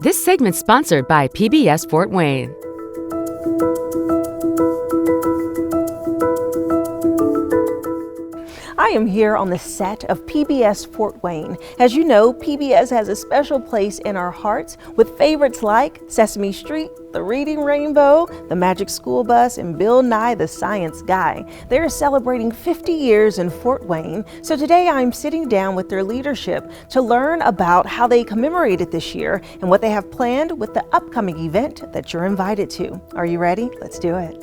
This segment's sponsored by PBS Fort Wayne. I am here on the set of PBS Fort Wayne. As you know, PBS has a special place in our hearts with favorites like Sesame Street, The Reading Rainbow, The Magic School Bus, and Bill Nye the Science Guy. They're celebrating 50 years in Fort Wayne, so today I'm sitting down with their leadership to learn about how they commemorated this year and what they have planned with the upcoming event that you're invited to. Are you ready? Let's do it.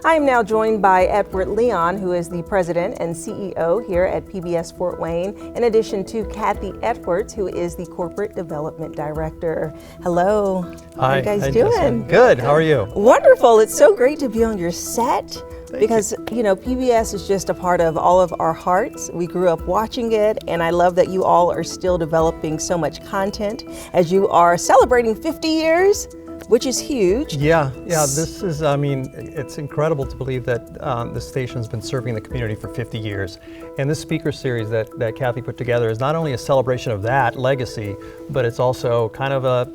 I am now joined by Edward Leon, who is the president and CEO here at PBS Fort Wayne, in addition to Cathy Edwards, who is the corporate development director. Hello. Hi. How are you guys doing? Good. How are you? Wonderful. It's so great to be on your set. Because, you know, PBS is just a part of all of our hearts. We grew up watching it, and I love that you all are still developing so much content as you are celebrating 50 years, which is huge. Yeah, this is, I mean, it's incredible to believe that the station's been serving the community for 50 years. And this speaker series that Cathy put together is not only a celebration of that legacy, but it's also kind of a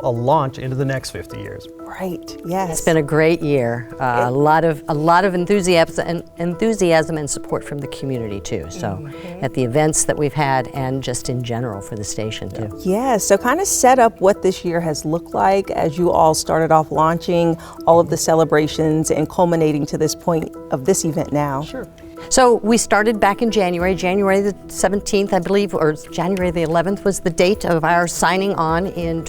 launch into the next 50 years. Right, yes. It's been a great year. A lot of enthusiasm and support from the community too. So at the events that we've had and just in general for the station too. Yeah, so kind of set up what this year has looked like as you all started off launching all of the celebrations and culminating to this point of this event now. Sure. So we started back in January the 17th, I believe, or January the 11th was the date of our signing on in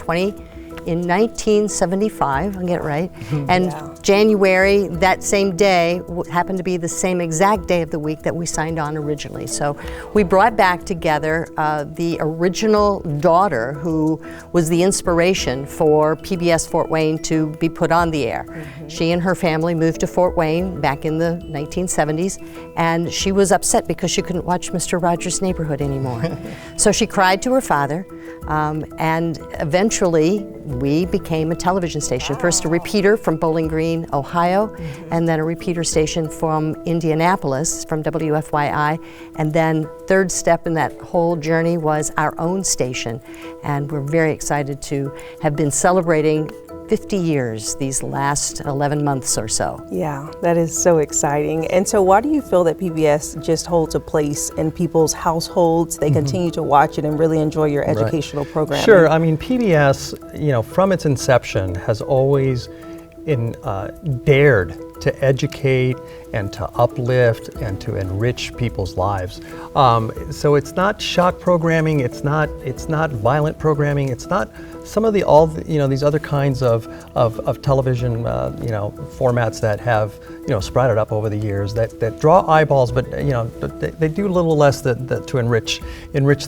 1975, I'll get it right. And January, that same day, happened to be the same exact day of the week that we signed on originally. So we brought back together the original daughter who was the inspiration for PBS Fort Wayne to be put on the air. She and her family moved to Fort Wayne back in the 1970s, and she was upset because she couldn't watch Mr. Rogers' Neighborhood anymore. So she cried to her father, and eventually we became a television station. Wow. First a repeater from Bowling Green, Ohio, and then a repeater station from Indianapolis, from WFYI, and then third step in that whole journey was our own station. And we're very excited to have been celebrating 50 years these last 11 months or so. Yeah, that is so exciting. And so why do you feel that PBS just holds a place in people's households? They continue to watch it and really enjoy your educational programming. Sure, I mean, PBS, from its inception has always dared to educate and to uplift and to enrich people's lives. So it's not shock programming, it's not violent programming, it's not some of these other kinds of television formats that have sprouted up over the years that draw eyeballs, but they do a little less to enrich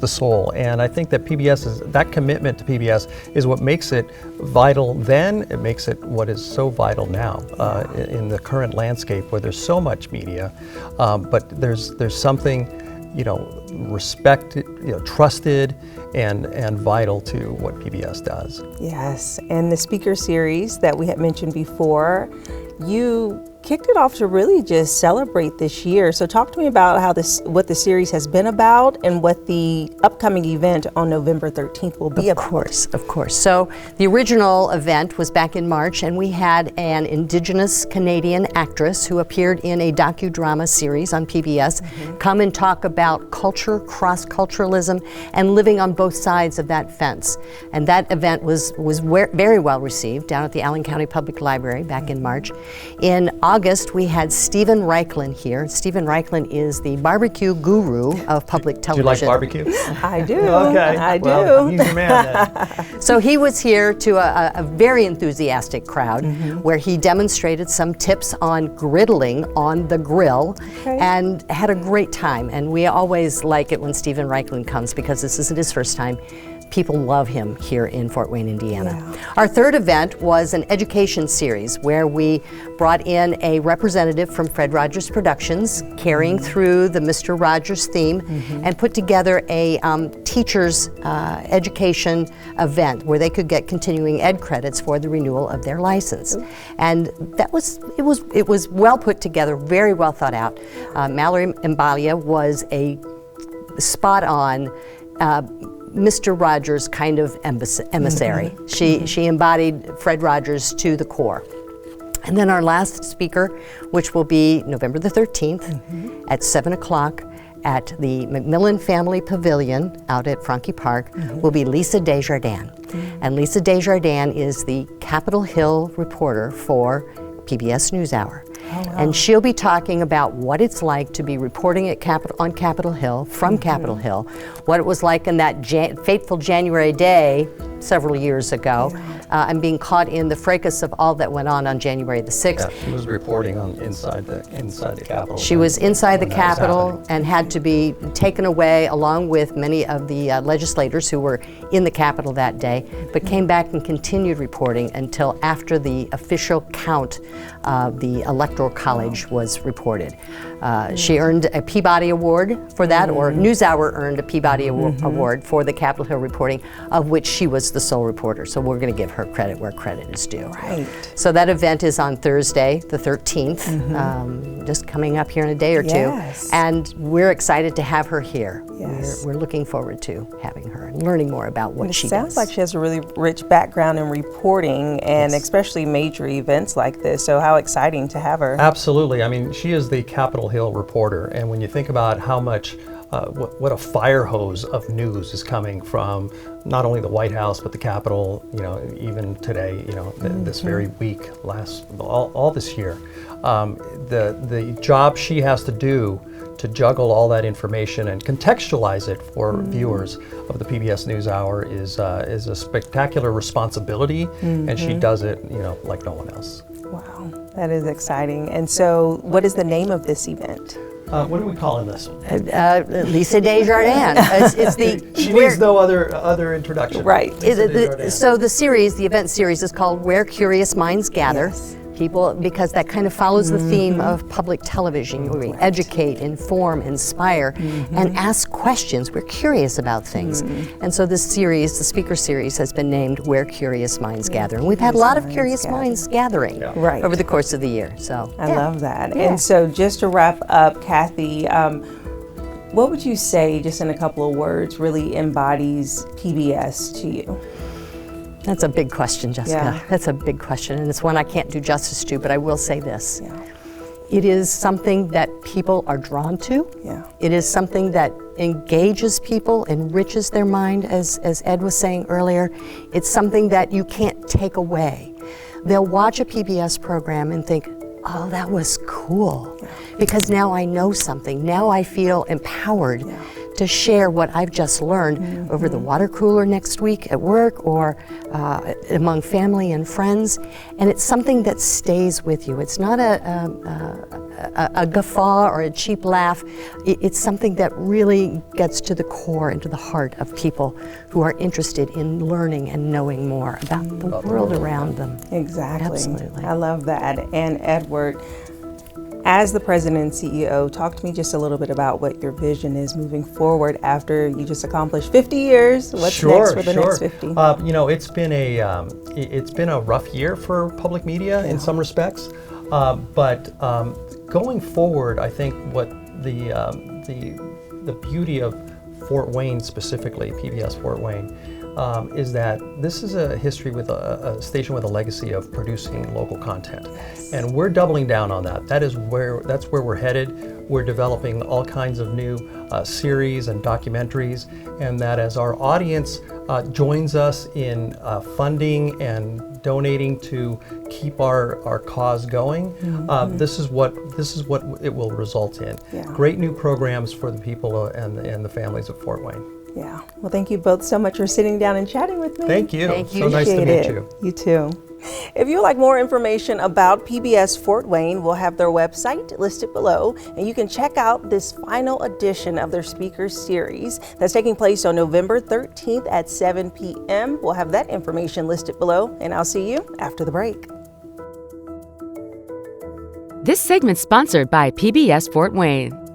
the soul. And I think that that commitment to PBS is what makes it vital then. It makes it what is so vital now in the current landscape where there's so much media, but there's something respected, trusted, and vital to what PBS does. Yes, and the speaker series that we had mentioned before, you kicked it off to really just celebrate this year. So talk to me about what the series has been about and what the upcoming event on November 13th will be about. Of course. So the original event was back in March, and we had an Indigenous Canadian actress who appeared in a docudrama series on PBS come and talk about culture, cross-culturalism, and living on both sides of that fence. And that event was very well received down at the Allen County Public Library back in March. In August, we had Stephen Reichlin here. Stephen Reichlin is the barbecue guru of public television. Do you like barbecue? I do. Okay. I do. Well, he's your man then. So he was here to a very enthusiastic crowd where he demonstrated some tips on griddling on the grill and had a great time. And we always like it when Stephen Reichlin comes because this isn't his first time. people love him here in Fort Wayne, Indiana. Our third event was an education series where we brought in a representative from Fred Rogers Productions, carrying through the Mr. Rogers theme, and put together a teachers' education event where they could get continuing ed credits for the renewal of their license. And that was it was well put together, very well thought out. Mallory Mbalia was a spot on Mr. Rogers kind of emissary. She embodied Fred Rogers to the core. And then our last speaker, which will be November the 13th at 7 o'clock at the McMillan Family Pavilion out at Franke Park, will be Lisa Desjardins. And Lisa Desjardins is the Capitol Hill reporter for PBS NewsHour. And she'll be talking about what it's like to be reporting at on Capitol Hill, from Capitol Hill, what it was like in that fateful January day several years ago, and being caught in the fracas of all that went on January the 6th. Yeah, she was reporting on inside the Capitol. She was inside the Capitol and had to be taken away along with many of the legislators who were in the Capitol that day, but came back and continued reporting until after the official count of the Electoral College was reported. She earned a Peabody Award for that, or NewsHour earned a Peabody Award for the Capitol Hill reporting, of which she was the sole reporter. So we're going to give her credit where credit is due. Right. So that event is on Thursday, the 13th, just coming up here in a day or two. And we're excited to have her here. We're looking forward to having her and learning more about what she does. It sounds like she has a really rich background in reporting, and especially major events like this. So how exciting to have her. Absolutely. I mean, she is the Capitol Hill reporter, and when you think about how much what a fire hose of news is coming from not only the White House but the Capitol, even today, this very week, all this year, the job she has to do to juggle all that information and contextualize it for viewers of the PBS NewsHour is a spectacular responsibility, and she does it, like no one else. Wow, that is exciting. And so, what is the name of this event? What are we calling this? Lisa Desjardins. She needs no other introduction. Right. So the event series is called Where Curious Minds Gather. People, because that kind of follows the theme of public television, where we educate, inform, inspire, and ask questions. We're curious about things. And so this series, the speaker series, has been named Where Curious Minds Gather. And we've had a lot of curious minds gathering over the course of the year. So I love that. And so just to wrap up, Cathy, what would you say, just in a couple of words, really embodies PBS to you? That's a big question, Jessica. That's a big question, and it's one I can't do justice to, but I will say this. It is something that people are drawn to. It is something that engages people, enriches their mind, as Ed was saying earlier. It's something that you can't take away. They'll watch a PBS program and think, oh, that was cool, because now I know something. Now I feel empowered to share what I've just learned over the water cooler next week at work, or among family and friends. And it's something that stays with you. It's not a guffaw or a cheap laugh. It's something that really gets to the core and to the heart of people who are interested in learning and knowing more about the world around them. Exactly. Absolutely. I love that. And Edward, as the president and CEO, talk to me just a little bit about what your vision is moving forward after you just accomplished 50 years. What's next for the next 50? It's been a rough year for public media in some respects, but going forward, I think what the beauty of Fort Wayne specifically, PBS Fort Wayne, is that this is a history with a station with a legacy of producing local content, and we're doubling down on that. That's where we're headed. We're developing all kinds of new series and documentaries, and that as our audience joins us in funding and donating to keep our cause going, this is what it will result in. Great new programs for the people and the families of Fort Wayne. Yeah. Well, thank you both so much for sitting down and chatting with me. Thank you. Thank you. So nice to meet you. You too. If you'd like more information about PBS Fort Wayne, we'll have their website listed below, and you can check out this final edition of their speaker series that's taking place on November 13th at 7 p.m. We'll have that information listed below, and I'll see you after the break. This segment sponsored by PBS Fort Wayne.